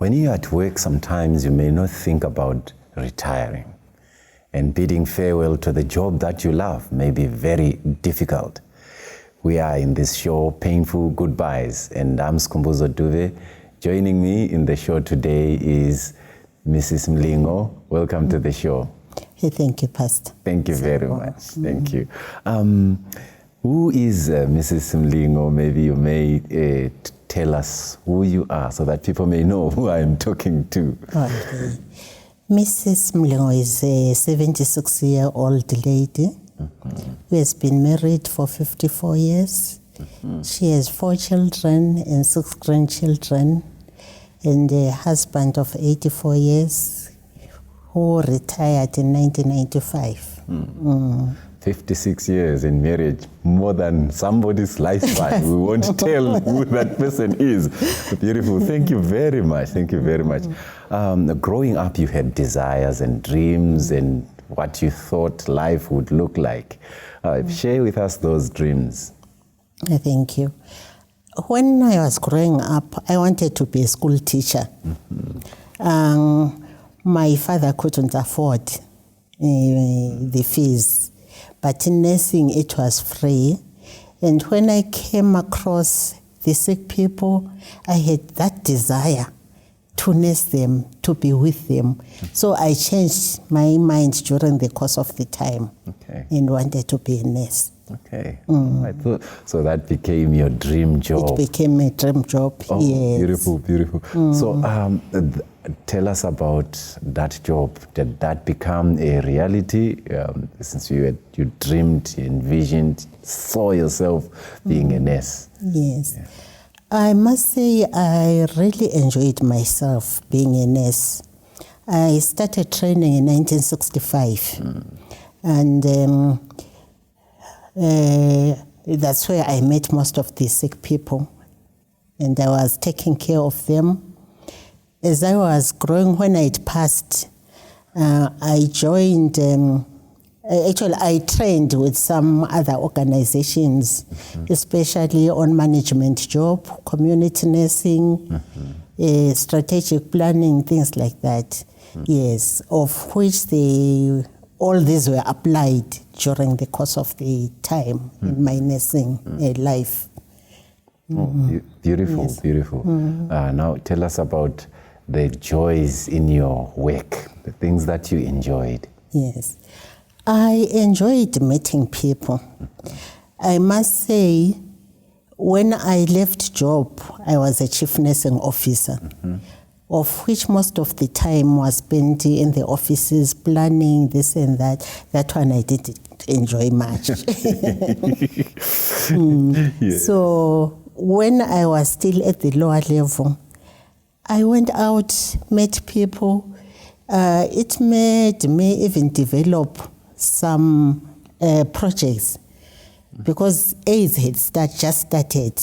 when you're at work, sometimes you may not think about retiring. And bidding farewell to the job that you love may be very difficult. We are in this show, Painful Goodbyes, and I'm Skumbuzo Duve. Joining me in the show today is Mrs. Mlingo. Welcome to the show. Hey, thank you, Pastor. Thank you very much. Thank you. Who is Mrs. Mlingo? Maybe you may tell us who you are so that people may know who I'm talking to. Okay. Mrs. Mlingo is a 76-year-old lady who has been married for 54 years. She has 4 children and 6 grandchildren, and a husband of 84 years who retired in 1995. 56 years in marriage, more than somebody's lifespan. We won't tell who that person is. Beautiful. Thank you very much. Thank you very much. Growing up, you had desires and dreams and what you thought life would look like. Share with us those dreams. Thank you. When I was growing up, I wanted to be a school teacher. My father couldn't afford the fees, but in nursing it was free. And when I came across the sick people, I had that desire to nurse them, to be with them. So I changed my mind during the course of the time and wanted to be a nurse. Okay. So that became your dream job. It became a dream job, oh, yes. Beautiful, beautiful. So tell us about that job. Did that become a reality? Since you dreamed, you envisioned, saw yourself being a nurse. Yes. Yeah. I must say I really enjoyed myself being a nurse. I started training in 1965. And that's where I met most of the sick people, and I was taking care of them. As I was growing, when it passed, I joined, actually I trained with some other organizations, especially on management job, community nursing, strategic planning, things like that. Yes, of which all these were applied during the course of the time in my nursing life. Beautiful, yes. Beautiful. Now tell us about the joys in your work, the things that you enjoyed. Yes, I enjoyed meeting people. I must say, when I left job, I was a chief nursing officer. Of which most of the time was spent in the offices planning this and that. That one I didn't enjoy much. Yes. So when I was still at the lower level, I went out, met people. It made me even develop some projects, because AIDS had just started.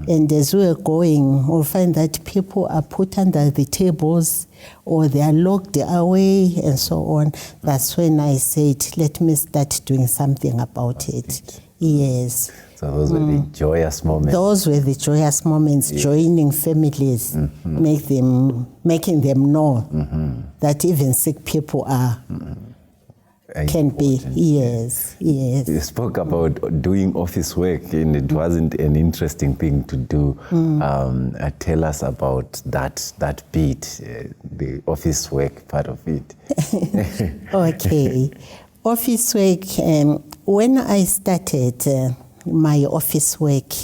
And as we were going, we'll find that people are put under the tables or they are locked away and so on. That's when I said, let me start doing something about it. Yes. So those were the joyous moments. Those were the joyous moments, yes. Joining families, making them know that even sick people are can be, yes, yes. You spoke about doing office work, and it wasn't an interesting thing to do. Tell us about that bit, the office work part of it. Okay. Office work, when I started my office work,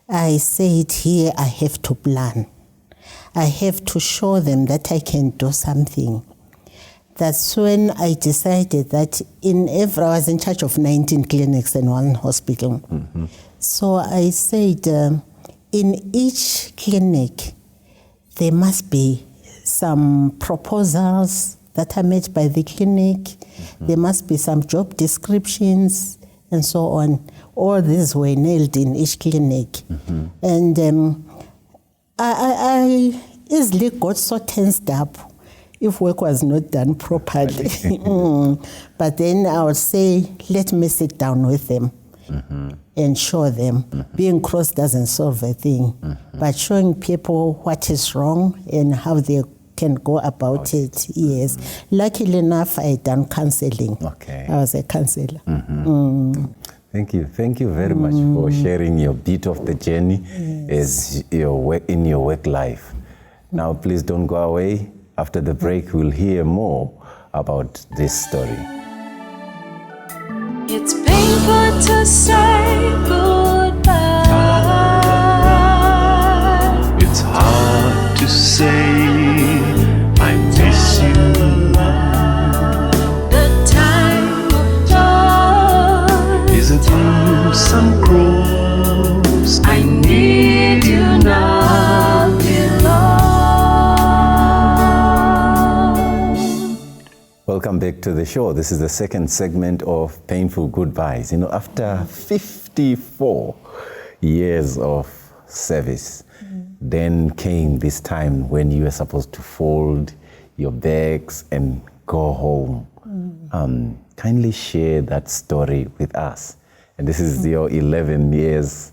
I said, here I have to plan. I have to show them that I can do something. That's when I decided that I was in charge of 19 clinics and 1 hospital. So I said, in each clinic, there must be some proposals that are made by the clinic. There must be some job descriptions and so on. All these were nailed in each clinic. And I easily got so tensed up if work was not done properly. But then I would say, let me sit down with them. and show them. Being cross doesn't solve a thing, but showing people what is wrong and how they can go about it. Yes. Luckily enough, I done counseling. Okay. I was a counselor. Thank you. Thank you very much for sharing your bit of the journey as your work, in your work life. Now, please don't go away. After the break, we'll hear more about this story. It's painful to say goodbye. It's hard to say I miss you. The time of love Is a gruesome cross. I need you now, beloved. Welcome back to the show. This is the second segment of Painful Goodbyes. You know, after 54 years of service, then came this time when you were supposed to fold your bags and go home. Kindly share that story with us. And this is your 11 years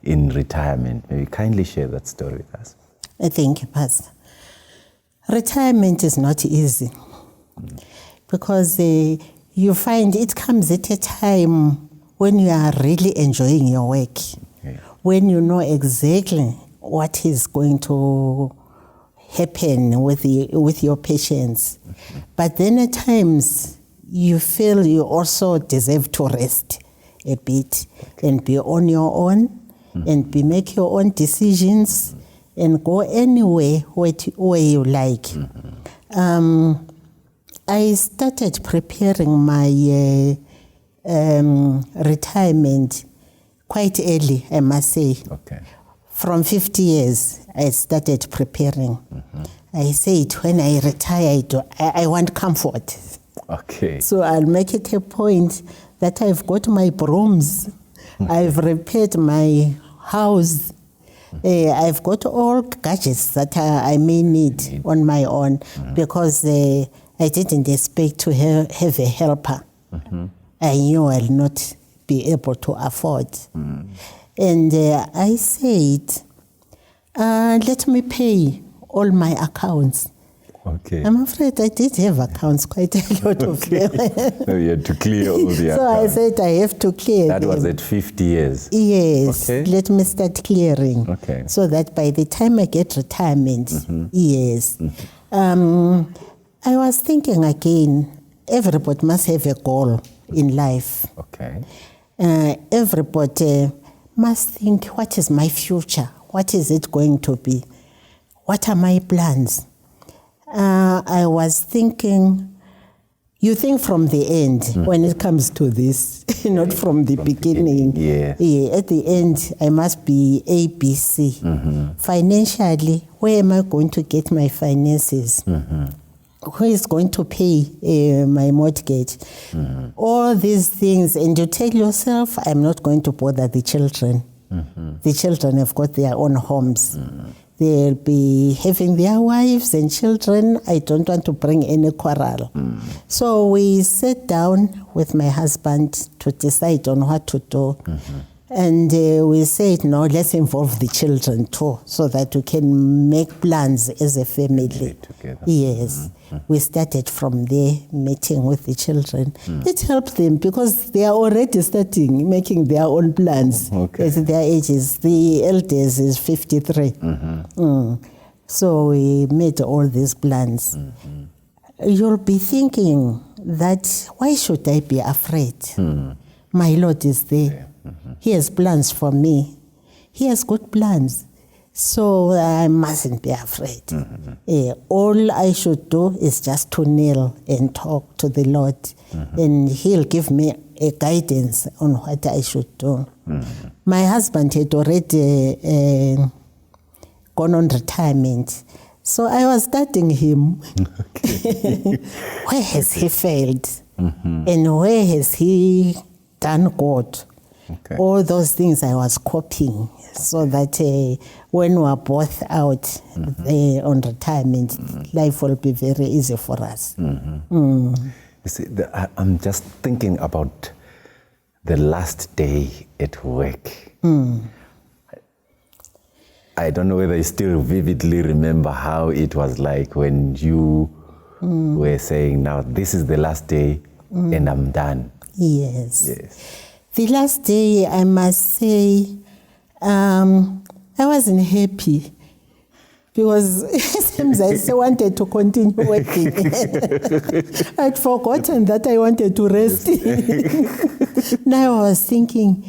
in retirement. Maybe kindly share that story with us. Thank you, Pastor. Retirement is not easy because you find it comes at a time when you are really enjoying your work, when you know exactly what is going to happen with your patients. But then at times you feel you also deserve to rest a bit and be on your own and make your own decisions and go anywhere where you like. I started preparing my retirement quite early, I must say. Okay. From 50 years, I started preparing. I said, when I retire, I want comfort. Okay. So I'll make it a point that I've got my brooms, I've repaired my house, I've got all gadgets that I may need on my own because I didn't expect to have a helper. I knew I'll not be able to afford. And I said, let me pay all my accounts. Okay. I'm afraid I did have accounts, quite a lot of them. So you had to clear all the So I accounts. said I have to clear That them. was at 50 years. Yes, Okay. let me start clearing. Okay. So that by the time I get retirement, yes. I was thinking again, everybody must have a goal in life. Okay. Everybody must think, what is my future? What is it going to be? What are my plans? I was thinking, you think from the end when it comes to this, not from the beginning. Yeah. At the end, I must be ABC. Financially, where am I going to get my finances? Who is going to pay my mortgage? All these things, and you tell yourself, I'm not going to bother the children. The children have got their own homes. They'll be having their wives and children. I don't want to bring any quarrel. So we sat down with my husband to decide on what to do. And we said, no, let's involve the children too, so that we can make plans as a family. Together. Yes. We started from there, meeting with the children. It helped them because they are already starting making their own plans at their ages. The eldest is 53. So we made all these plans. You'll be thinking that, why should I be afraid? My Lord is there. He has plans for me. He has good plans. So I mustn't be afraid. All I should do is just to kneel and talk to the Lord. And He'll give me a guidance on what I should do. My husband had already gone on retirement. So I was studying him. Where has he failed? And where has he done good? All those things I was copying so that when we are both out on retirement, life will be very easy for us. You see, I'm just thinking about the last day at work. I don't know whether you still vividly remember how it was like when you were saying, now this is the last day and I'm done. Yes. Yes. The last day, I must say, I wasn't happy because it seems I still wanted to continue working. I'd forgotten that I wanted to rest. Now I was thinking,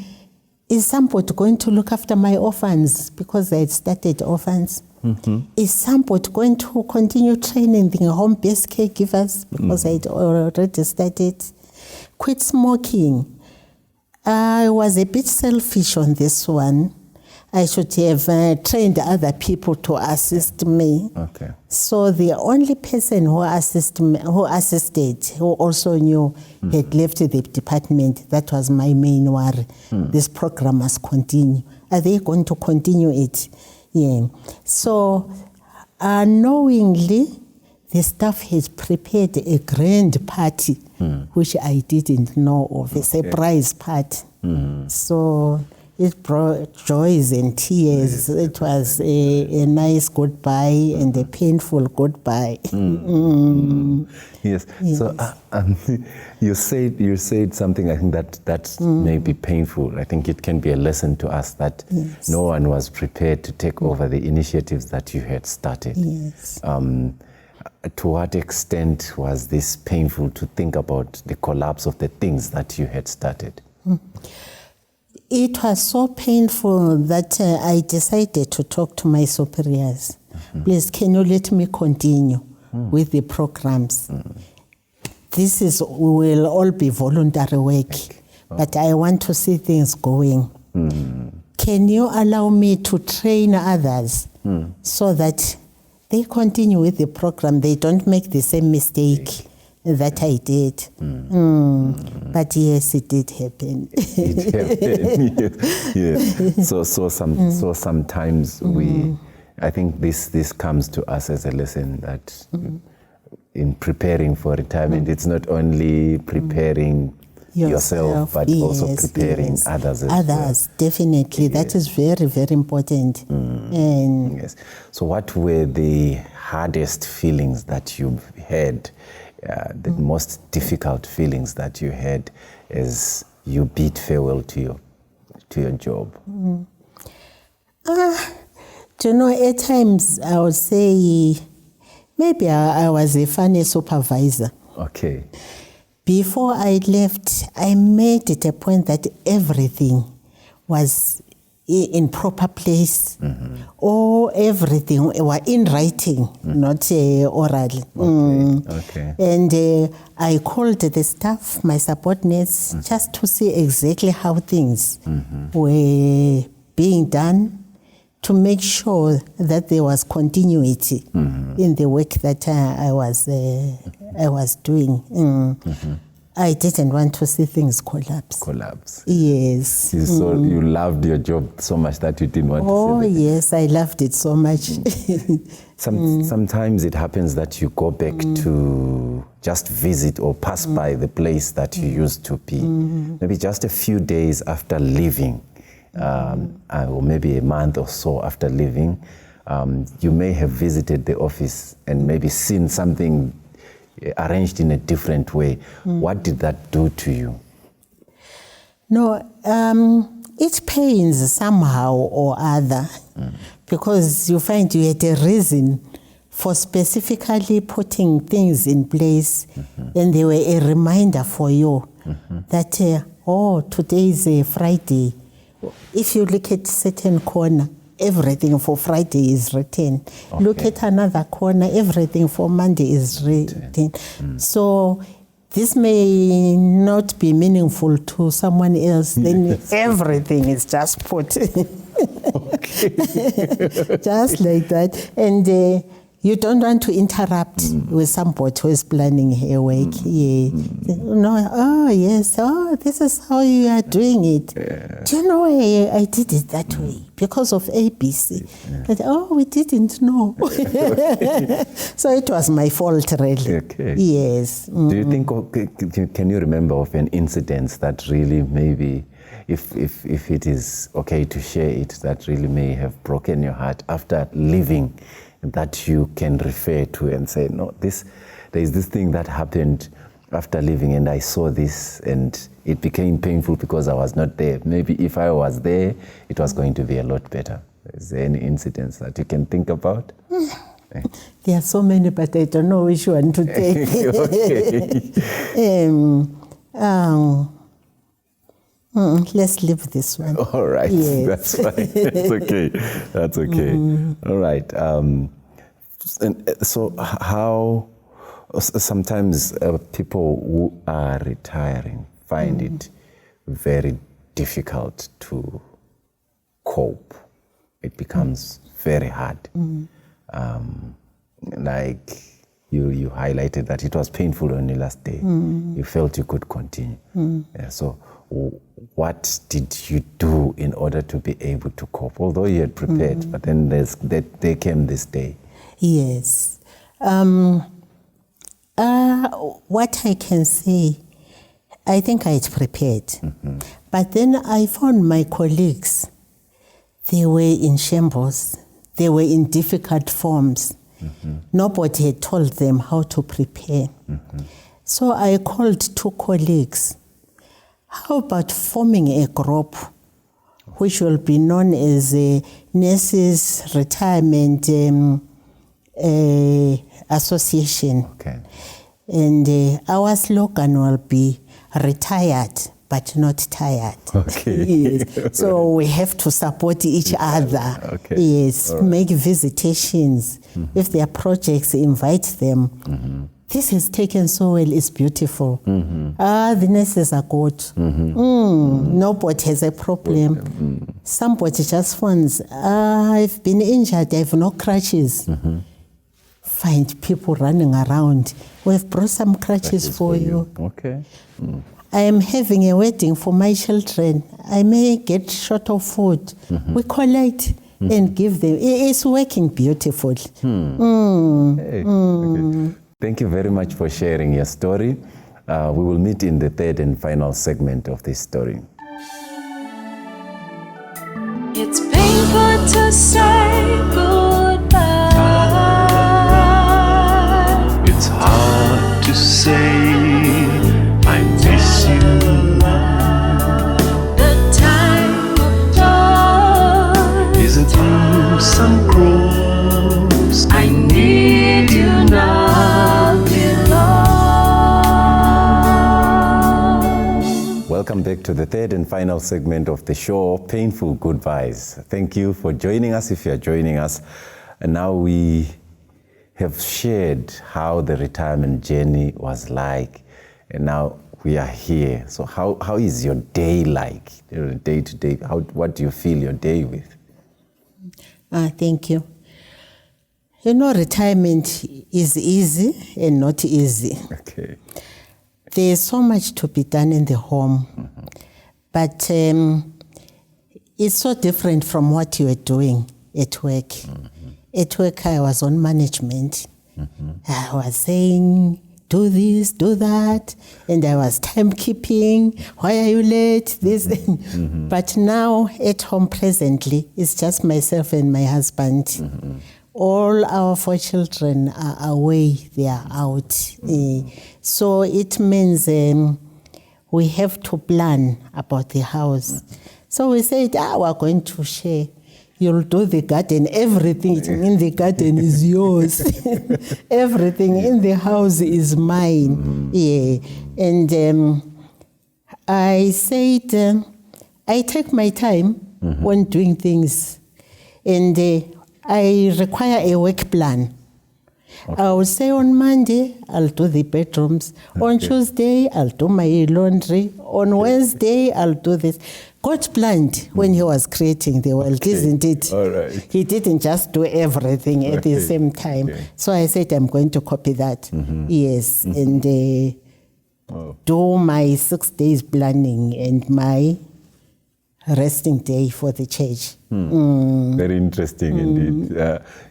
is somebody going to look after my orphans because I had started orphans? Is somebody going to continue training the home-based caregivers because I had already started? Quit smoking. I was a bit selfish on this one. I should have trained other people to assist me. Okay. So the only person who assisted, who also knew, had left the department. That was my main worry. This program must continue. Are they going to continue it? Yeah. So unknowingly, the staff had prepared a grand party, which I didn't know of, a surprise party. So it brought joys and tears. It was a nice goodbye and a painful goodbye. Yes. So you said something. I think that may be painful. I think it can be a lesson to us that no one was prepared to take over the initiatives that you had started. Yes. To what extent was this painful to think about the collapse of the things that you had started? It was so painful that I decided to talk to my superiors. Please, can you let me continue with the programs? This will all be voluntary work, but I want to see things going. Can you allow me to train others so that they continue with the program? They don't make the same mistake that I did. But yes, it did happen. It happened. Yes. So sometimes I think this comes to us as a lesson that in preparing for retirement, it's not only preparing yourself, but also preparing others as well. Definitely. That is very, very important. And yes. So what were the hardest feelings that you've had, the most difficult feelings that you had as you bid farewell to your job? Do you know, at times I would say maybe I was a funny supervisor. Okay. Before I left, I made it a point that everything was in proper place, or everything were in writing, not orally. Okay. And I called the staff, my subordinates, just to see exactly how things were being done, to make sure that there was continuity in the work that I was doing. I didn't want to see things collapse. Yes. So you loved your job so much that you didn't want to see it. Oh, yes, I loved it so much. Sometimes it happens that you go back to just visit or pass by the place that you used to be. Maybe just a few days after leaving, or maybe a month or so after leaving, you may have visited the office and maybe seen something arranged in a different way. What did that do to you? No, it pains somehow or other, because you find you had a reason for specifically putting things in place, and they were a reminder for you that, today is a Friday. If you look at certain corner, everything for Friday is written. Okay. Look at another corner, everything for Monday is written. So this may not be meaningful to someone else, then everything is just put. Just like that. And You don't want to interrupt with somebody who is planning her work. Yeah. No, oh, yes. Oh, this is how you are doing it. Yeah. Do you know why I did it that way? Because of ABC. But, oh, we didn't know. So it was my fault, really. Okay. Yes. Do you think, can you remember of an incident that really maybe, if it is okay to share it, that really may have broken your heart after leaving, that you can refer to and say, no, there is this thing that happened after leaving and I saw this and it became painful because I was not there. Maybe if I was there, it was going to be a lot better. Is there any incidents that you can think about? There are so many, but I don't know which one to take. Let's leave this one. All right, Yes. that's fine. That's okay. That's okay. All right. And so how sometimes people who are retiring find it very difficult to cope. It becomes very hard. Like you highlighted that it was painful on the last day. You felt you could continue. Yeah, so what did you do in order to be able to cope? Although you had prepared, but then there came this day. Yes. What I can say, I think I had prepared. But then I found my colleagues, they were in shambles. They were in difficult forms. Nobody had told them how to prepare. So I called 2 colleagues. How about forming a group which will be known as a Nurses Retirement Association? Okay. And our slogan will be retired but not tired. Okay. Yes. So we have to support each other. Okay. Yes. All right. Make visitations. If there are projects, invite them. This has taken so well, it's beautiful. The nurses are good. Nobody has a problem. Somebody just phones, I've been injured, I have no crutches. Find people running around. We've brought some crutches for you. Okay. I am having a wedding for my children. I may get short of food. We collect and give them. It's working beautifully. Hey, okay. Thank you very much for sharing your story. We will meet in the third and final segment of this story. It's painful to say goodbye. It's hard to say I miss you. The time of joy Is it through some cross? I need you now, beloved. Welcome back to the third and final segment of the show, Painful Goodbyes. Thank you for joining us if you are joining us. And now we have shared how the retirement journey was like. And now we are here. So how is your day like, day to day? What do you fill your day with? Thank you. You know, retirement is easy and not easy. Okay. There's so much to be done in the home, but it's so different from what you were doing at work. At work, I was on management. I was saying, do this, do that, and I was timekeeping. Why are you late? This, but now at home presently, it's just myself and my husband. All our 4 children are away, they are out. So it means we have to plan about the house. So we said, we're going to share. You'll do the garden. Everything in the garden is yours. Everything in the house is mine. Yeah. And I said, I take my time when doing things. And I require a work plan. Okay. I will say on Monday, I'll do the bedrooms. Okay. On Tuesday, I'll do my laundry. On Wednesday, I'll do this. God planned when he was creating the world, isn't it? All right. He didn't just do everything at the same time. Okay. So I said, I'm going to copy that. Yes, and do my 6 days planning and my resting day for the church. Very interesting indeed.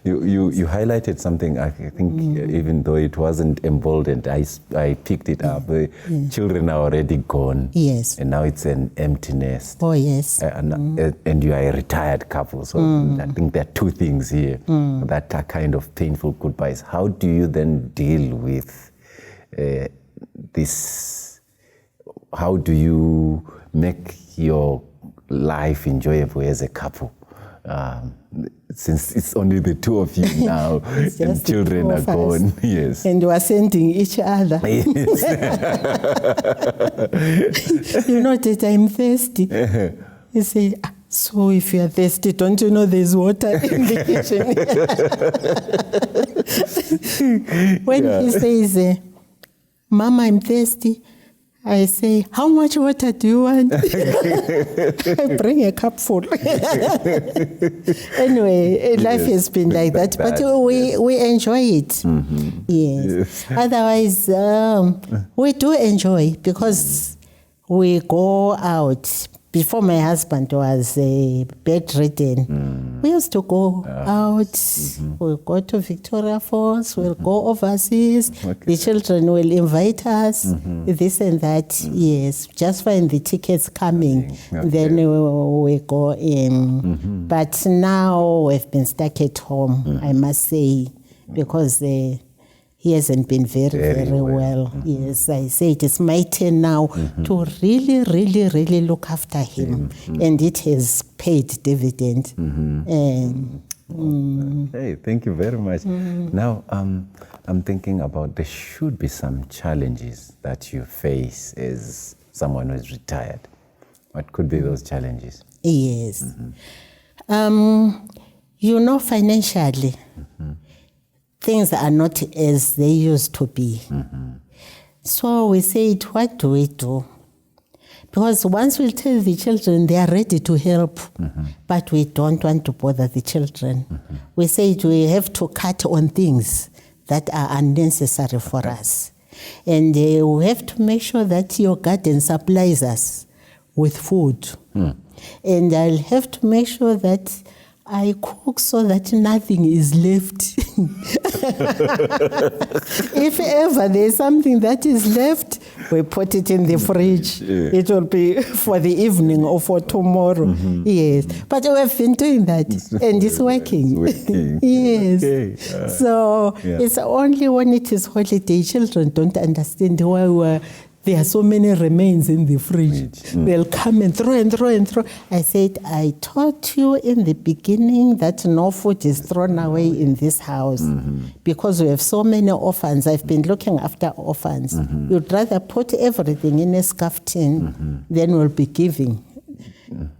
You highlighted something, I think, even though it wasn't emboldened, I picked it up. The children are already gone. Yes. And now it's an empty nest. Oh, yes. And you are a retired couple. So I think there are two things here that are kind of painful goodbyes. How do you then deal with this? How do you make your life enjoyable as a couple? Since it's only the two of you now and children are gone. Yes. And we are sending each other. Yes. You know that I'm thirsty. You say, so if you are thirsty, don't you know there's water in the kitchen? When he says, Mama, I'm thirsty, I say, how much water do you want? I bring a cup full. Anyway, life has been like that, but we enjoy it. Yes. Otherwise, we do enjoy because we go out. Before my husband was bedridden, we used to go out. We'll go to Victoria Falls, we'll go overseas. The children will invite us, this and that. Yes, just find the tickets coming. Then we go in. But now we've been stuck at home, I must say, because he hasn't been very well. Yes, I say it is my turn now to really look after him. And it has paid dividend. Hey, thank you very much. Now, I'm thinking about there should be some challenges that you face as someone who is retired. What could be those challenges? Yes. You know, financially, things are not as they used to be. So we said, what do we do? Because once we tell the children, they are ready to help, but we don't want to bother the children. We said we have to cut on things that are unnecessary for us. And we have to make sure that your garden supplies us with food. And I'll have to make sure that I cook so that nothing is left. If ever there's something that is left, we put it in the fridge. It will be for the evening or for tomorrow. Yes. But we have been doing that and it's working. Yes. Okay. So it's only when it is holiday, children don't understand why there are so many remains in the fridge. They'll come and throw. I said, I taught you in the beginning that no food is thrown away in this house because we have so many orphans. I've been looking after orphans. You'd rather put everything in a scarf tin than we'll be giving.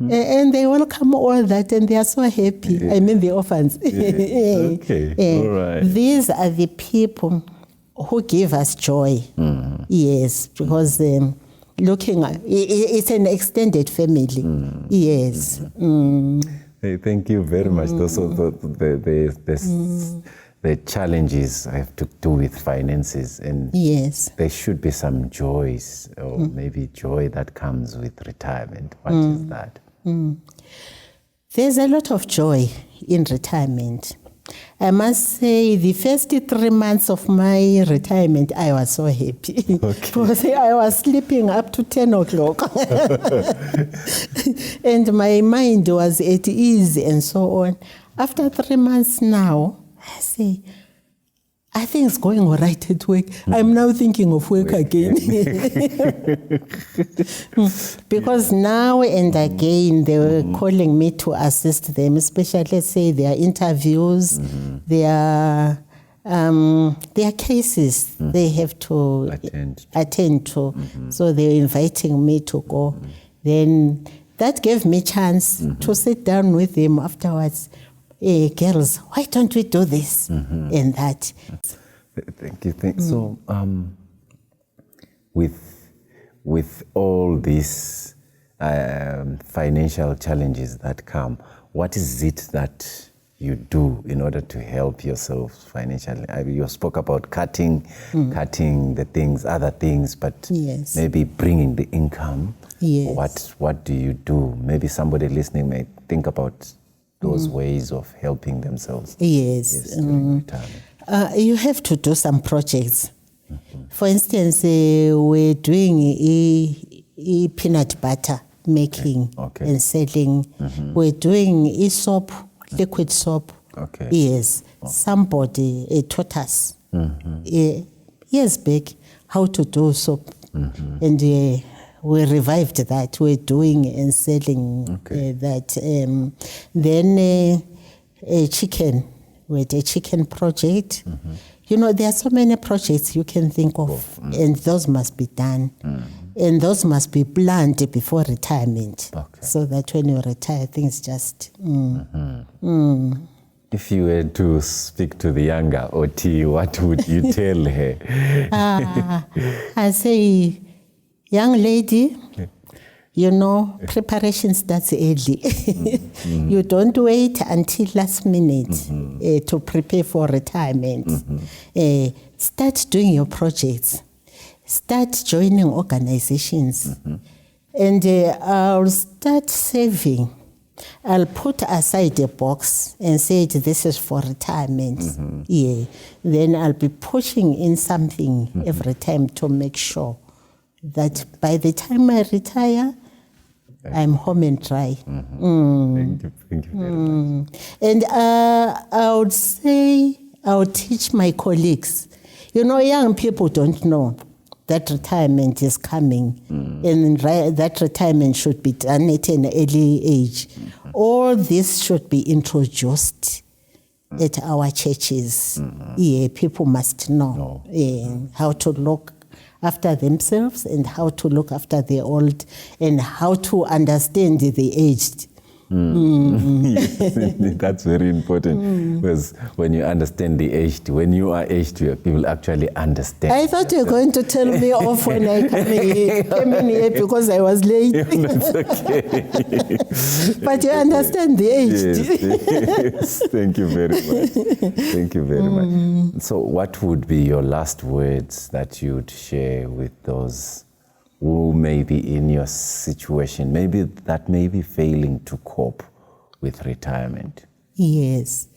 And they welcome all that and they are so happy. I mean the orphans. Okay, all right. These are the people who give us joy. Yes, because looking at it's an extended family. Yes. Hey, thank you very much. Those are the challenges I have to do with finances, and yes, there should be some joys, or maybe joy that comes with retirement. What is that? There's a lot of joy in retirement. I must say, the first 3 months of my retirement, I was so happy. Because I was sleeping up to 10 o'clock. And my mind was at ease and so on. After 3 months now, I say, I think it's going all right at work. I'm now thinking of work again. Because now and again, they were calling me to assist them, especially, let's say, their interviews, their cases they have to attend to. So they're inviting me to go. Then that gave me chance to sit down with them afterwards. Girls, why don't we do this and that? Thank you. So, with all this financial challenges that come, what is it that you do in order to help yourself financially? You spoke about cutting the things, other things, but Yes. maybe bringing the income. Yes. What do you do? Maybe somebody listening may think about those ways of helping themselves. Yes. During retirement. You have to do some projects. For instance, we're doing a peanut butter making Okay. and selling. We're doing soap, liquid soap. Okay. Yes. Somebody taught us years back how to do soap. And we revived that. We're doing and selling that. Then a chicken. We had a chicken project. You know, there are so many projects you can think of, and those must be done. And those must be planned before retirement, so that when you retire, things just... If you were to speak to the younger OT, what would you tell her? I say, young lady, you know, preparation starts early. You don't wait until last minute to prepare for retirement. Start doing your projects. Start joining organizations. And I'll start saving. I'll put aside a box and say this is for retirement. Yeah. Then I'll be pushing in something every time to make sure that by the time I retire, I'm home and dry. Thank you very much. And I would say I would teach my colleagues. You know, young people don't know that retirement is coming, and that retirement should be done at an early age. All this should be introduced at our churches. Yeah, people must know how to look after themselves and how to look after the old and how to understand the aged. Yes, that's very important, because when you understand the aged, when you are aged, people actually understand. I thought you were going to tell me off when I came in here because I was late. That's okay. But you understand the aged. Yes. Thank you very much. Thank you very much. So what would be your last words that you'd share with those who may be in your situation, maybe that may be failing to cope with retirement? Yes.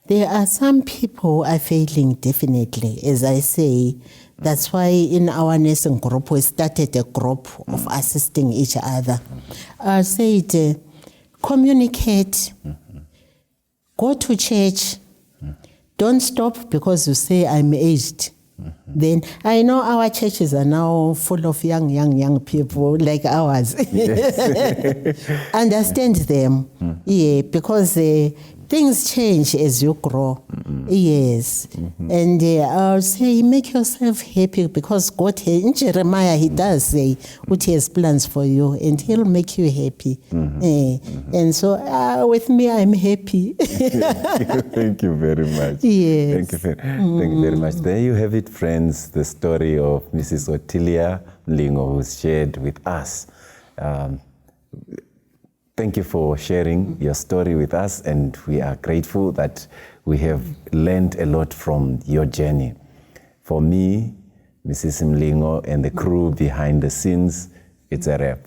There are some people are failing, definitely, as I say. That's why in our nursing group, we started a group of assisting each other. I said, communicate, go to church, don't stop because you say I'm aged. Then I know our churches are now full of young people like ours. Understand them, because things change as you grow. Yes, and I'll say make yourself happy because God, in Jeremiah, he does say what he has plans for you, and he'll make you happy. And so with me, I'm happy. Thank you very much. Yes. Thank you very much. There you have it, friends, the story of Mrs. Ottilia Mlingo, who's shared with us. Thank you for sharing your story with us, and we are grateful that we have learned a lot from your journey. For me, Mrs. Mlingo, and the crew behind the scenes, it's a wrap.